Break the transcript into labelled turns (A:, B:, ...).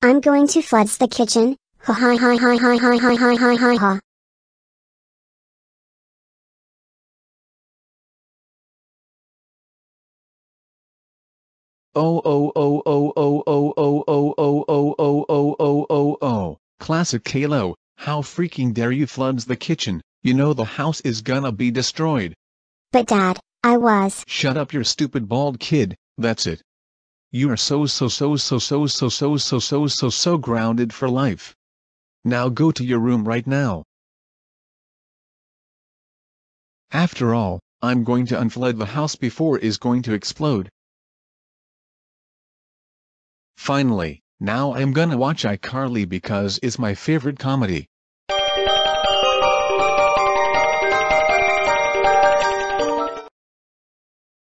A: I'm going to flood the kitchen. Ha ha ha ha ha ha ha ha ha ha ha.
B: Oh oh oh oh oh oh oh oh oh oh oh oh oh oh oh. Classic Caillou, how freaking dare you floods the kitchen, you know the house is gonna be destroyed.
A: But Dad, I was.
B: Shut up you stupid bald kid, that's it. You are so grounded for life. Now go to your room right now. After all, I'm going to unflood the house before it is going to explode. Finally, now I'm gonna watch iCarly because it's my favorite comedy.